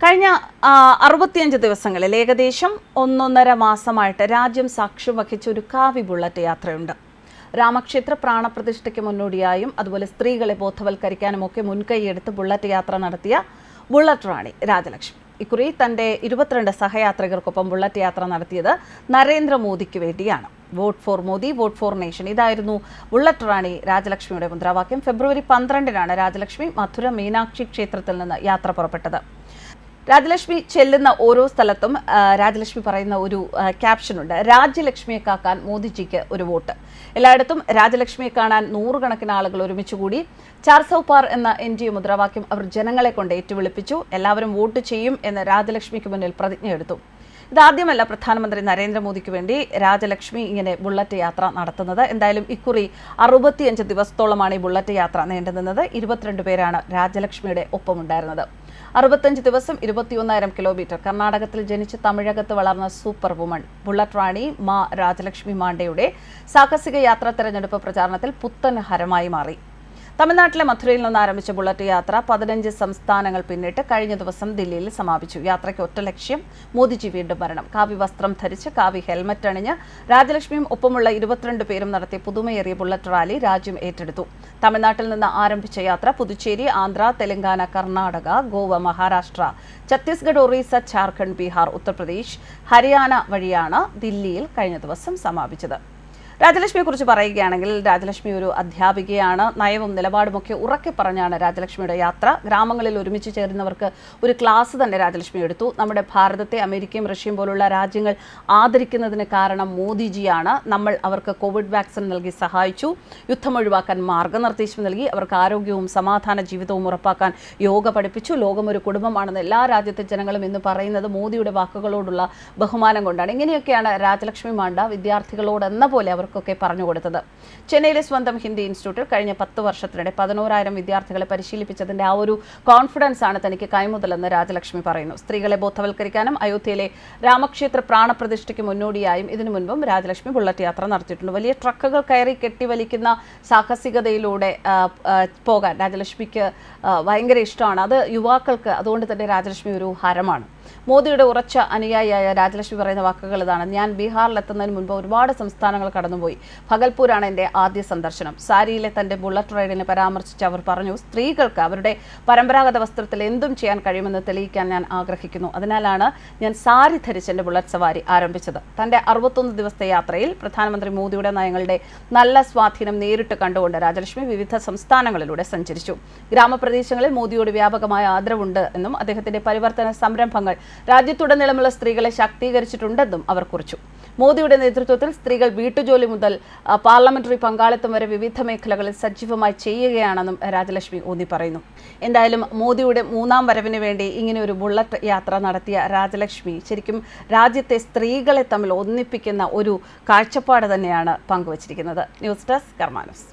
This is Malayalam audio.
കഴിഞ്ഞ 65 ദിവസങ്ങളിൽ ഏകദേശം 1.5 മാസമായിട്ട് രാജ്യം സാക്ഷ്യം വഹിച്ച ഒരു കാവി ബുള്ളറ്റ് യാത്രയുണ്ട്. രാമക്ഷേത്ര പ്രാണപ്രതിഷ്ഠയ്ക്ക് മുന്നോടിയായും അതുപോലെ സ്ത്രീകളെ ബോധവൽക്കരിക്കാനുമൊക്കെ മുൻകൈയെടുത്ത് ബുള്ളറ്റ് യാത്ര നടത്തിയ ബുള്ളറ്റ് റാണി രാജലക്ഷ്മി ഇക്കുറി തൻ്റെ 22 സഹയാത്രികർക്കൊപ്പം ബുള്ളറ്റ് യാത്ര നടത്തിയത് നരേന്ദ്രമോദിക്ക് വേണ്ടിയാണ്. Vote four Modi, vote four nation, ഇതായിരുന്നു ബുള്ളറ്റ് റാണി രാജലക്ഷ്മിയുടെ മുദ്രാവാക്യം. ഫെബ്രുവരി 12-നാണ് രാജലക്ഷ്മി മധുര മീനാക്ഷി ക്ഷേത്രത്തിൽ നിന്ന് യാത്ര പുറപ്പെട്ടത്. രാജലക്ഷ്മി ചെല്ലുന്ന ഓരോ സ്ഥലത്തും രാജലക്ഷ്മി പറയുന്ന ഒരു ക്യാപ്ഷനുണ്ട്: രാജ്യലക്ഷ്മിയെ കാക്കാൻ മോദിജിക്ക് ഒരു വോട്ട്. എല്ലായിടത്തും രാജലക്ഷ്മിയെ കാണാൻ നൂറുകണക്കിന് ആളുകൾ ഒരുമിച്ചുകൂടി. ചാർ സൗ പാർ എന്ന NDA മുദ്രാവാക്യം അവർ ജനങ്ങളെ കൊണ്ട് ഏറ്റുവിളിപ്പിച്ചു. എല്ലാവരും വോട്ട് ചെയ്യും എന്ന് രാജലക്ഷ്മിക്ക് മുന്നിൽ പ്രതിജ്ഞയെടുത്തു. ഇതാദ്യമല്ല പ്രധാനമന്ത്രി നരേന്ദ്രമോദിക്ക് വേണ്ടി രാജലക്ഷ്മി ഇങ്ങനെ ബുള്ളറ്റ് യാത്ര നടത്തുന്നത്. എന്തായാലും ഇക്കുറി 65 ദിവസത്തോളമാണ് ഈ ബുള്ളറ്റ് യാത്ര നീണ്ടുനിന്നത്. 22 പേരാണ് രാജലക്ഷ്മിയുടെ ഒപ്പമുണ്ടായിരുന്നത്. 65 ദിവസം 21,000 കിലോമീറ്റർ. കർണാടകത്തിൽ ജനിച്ച് തമിഴകത്ത് വളർന്ന സൂപ്പർ വുമൺ ബുള്ളറ്റ് റാണി മാ രാജലക്ഷ്മി മാണ്ഡെയുടെ സാഹസിക യാത്രാ തെരഞ്ഞെടുപ്പ് പ്രചാരണത്തിൽ പുത്തൻ ഹരമായി മാറി. തമിഴ്നാട്ടിലെ മധുരയിൽ നിന്ന് ആരംഭിച്ച ബുള്ളറ്റ് യാത്ര 15 സംസ്ഥാനങ്ങൾ പിന്നിട്ട് കഴിഞ്ഞ ദിവസം ദില്ലിയിൽ സമാപിച്ചു. യാത്രയ്ക്ക് ഒറ്റ ലക്ഷ്യം: മോദിജി വീണ്ടും വരണം. കാവി വസ്ത്രം ധരിച്ച് കാവി ഹെൽമറ്റ് അണിഞ്ഞ് രാജലക്ഷ്മിയും ഒപ്പമുള്ള 22 പേരും നടത്തിയ പുതുമയേറിയ ബുള്ളറ്റ് റാലി രാജ്യം ഏറ്റെടുത്തു. തമിഴ്നാട്ടിൽ നിന്ന് ആരംഭിച്ച യാത്ര പുതുച്ചേരി, ആന്ധ്ര, തെലങ്കാന, കർണാടക, ഗോവ, മഹാരാഷ്ട്ര, ഛത്തീസ്ഗഡ്, ഒറീസ, ജാർഖണ്ഡ്, ബീഹാർ, ഉത്തർപ്രദേശ്, ഹരിയാന വഴിയാണ് ദില്ലിയിൽ കഴിഞ്ഞ ദിവസം സമാപിച്ചത്. രാജലക്ഷ്മിയെക്കുറിച്ച് പറയുകയാണെങ്കിൽ രാജലക്ഷ്മി ഒരു അധ്യാപികയാണ്. നയവും നിലപാടുമൊക്കെ ഉറക്കെ പറഞ്ഞാണ് രാജലക്ഷ്മിയുടെ യാത്ര. ഗ്രാമങ്ങളിൽ ഒരുമിച്ച് ചേരുന്നവർക്ക് ഒരു ക്ലാസ് തന്നെ രാജലക്ഷ്മി എടുത്തു. നമ്മുടെ ഭാരതത്തെ അമേരിക്കയും റഷ്യയും പോലുള്ള രാജ്യങ്ങൾ ആദരിക്കുന്നതിന് കാരണം മോദിജിയാണ്. നമ്മൾ അവർക്ക് കോവിഡ് വാക്സിൻ നൽകി സഹായിച്ചു, യുദ്ധം ഒഴിവാക്കാൻ മാർഗനിർദ്ദേശം നൽകി, അവർക്ക് ആരോഗ്യവും സമാധാന ജീവിതവും ഉറപ്പാക്കാൻ യോഗ പഠിപ്പിച്ചു. ലോകം ഒരു കുടുംബമാണെന്ന് എല്ലാ രാജ്യത്തെ ജനങ്ങളും ഇന്ന് പറയുന്നത് മോദിയുടെ വാക്കുകളോടുള്ള ബഹുമാനം കൊണ്ടാണ്. ഇങ്ങനെയൊക്കെയാണ് രാജലക്ഷ്മി മാണ്ഡ വിദ്യാർത്ഥികളോടെന്ന പോലെ അവർക്കൊക്കെ പറഞ്ഞു കൊടുത്തത്. ചെന്നൈയിലെ സ്വന്തം ഹിന്ദി ഇൻസ്റ്റിറ്റ്യൂട്ടിൽ കഴിഞ്ഞ 10 വർഷത്തിനിടെ 11,000 വിദ്യാർത്ഥികളെ പരിശീലിപ്പിച്ചതിന്റെ ആ ഒരു കോൺഫിഡൻസ് ആണ് തനിക്ക് കൈമുതലെന്ന് രാജലക്ഷ്മി പറയുന്നു. സ്ത്രീകളെ ബോധവൽക്കരിക്കാനും അയോധ്യയിലെ രാമക്ഷേത്ര പ്രാണപ്രതിഷ്ഠയ്ക്ക് മുന്നോടിയായും ഇതിനു മുൻപും രാജലക്ഷ്മി ബുള്ളറ്റ് യാത്ര നടത്തിയിട്ടുണ്ട്. വലിയ ട്രക്കുകൾ കയറി കെട്ടിവലിക്കുന്ന സാഹസികതയിലൂടെ പോകാൻ രാജലക്ഷ്മിക്ക് ഭയങ്കര ഇഷ്ടമാണ്. അത് യുവാക്കൾക്ക് അതുകൊണ്ട് തന്നെ രാജലക്ഷ്മി ഒരു ഹരമാണ്. മോദിയുടെ ഉറച്ച അനുയായിയായ രാജലക്ഷ്മി പറയുന്ന വാക്കുകൾ ഇതാണ്: ഞാൻ ബീഹാറിലെത്തുന്നതിന് മുൻപ് ഒരുപാട് സംസ്ഥാനങ്ങൾ കടന്നുപോയി. ഭഗൽപൂരാണ് എൻ്റെ ആദ്യ സന്ദർശനം. സാരിയിലെ തൻ്റെ ബുള്ളറ്റ് റൈഡിനെ പരാമർശിച്ച് അവർ പറഞ്ഞു, സ്ത്രീകൾക്ക് അവരുടെ പരമ്പരാഗത വസ്ത്രത്തിൽ എന്തും ചെയ്യാൻ കഴിയുമെന്ന് തെളിയിക്കാൻ ഞാൻ ആഗ്രഹിക്കുന്നു. അതിനാലാണ് ഞാൻ സാരി ധരിച്ച് എൻ്റെ ബുള്ളറ്റ് സവാരി ആരംഭിച്ചത്. തൻ്റെ 61 ദിവസത്തെ യാത്രയിൽ പ്രധാനമന്ത്രി മോദിയുടെ നയങ്ങളുടെ നല്ല സ്വാധീനം നേരിട്ട് കണ്ടുകൊണ്ട് രാജലക്ഷ്മി വിവിധ സംസ്ഥാനങ്ങളിലൂടെ സഞ്ചരിച്ചു. ഗ്രാമപ്രദേശങ്ങളിൽ മോദിയോട് വ്യാപകമായ ആദരവുണ്ട് എന്നും അദ്ദേഹത്തിൻ്റെ പരിവർത്തന സംരംഭങ്ങൾ രാജ്യത്തുടനീളമുള്ള സ്ത്രീകളെ ശാക്തീകരിച്ചിട്ടുണ്ടെന്നും അവർ കുറിച്ചു. മോദിയുടെ നേതൃത്വത്തിൽ സ്ത്രീകൾ വീട്ടുജോലി മുതൽ പാർലമെന്ററി പങ്കാളിത്തം വരെ വിവിധ മേഖലകളിൽ സജീവമായി ചെയ്യുകയാണെന്നും രാജലക്ഷ്മി ഊന്നി പറയുന്നു. എന്തായാലും മോദിയുടെ 3ാം വരവിന് വേണ്ടി ഇങ്ങനെ ഒരു ബുള്ളറ്റ് യാത്ര നടത്തിയ രാജലക്ഷ്മി ശരിക്കും രാജ്യത്തെ സ്ത്രീകളെ തമ്മിൽ ഒന്നിപ്പിക്കുന്ന ഒരു കാഴ്ചപ്പാട് തന്നെയാണ് പങ്കുവച്ചിരിക്കുന്നത്. News desk Karma news.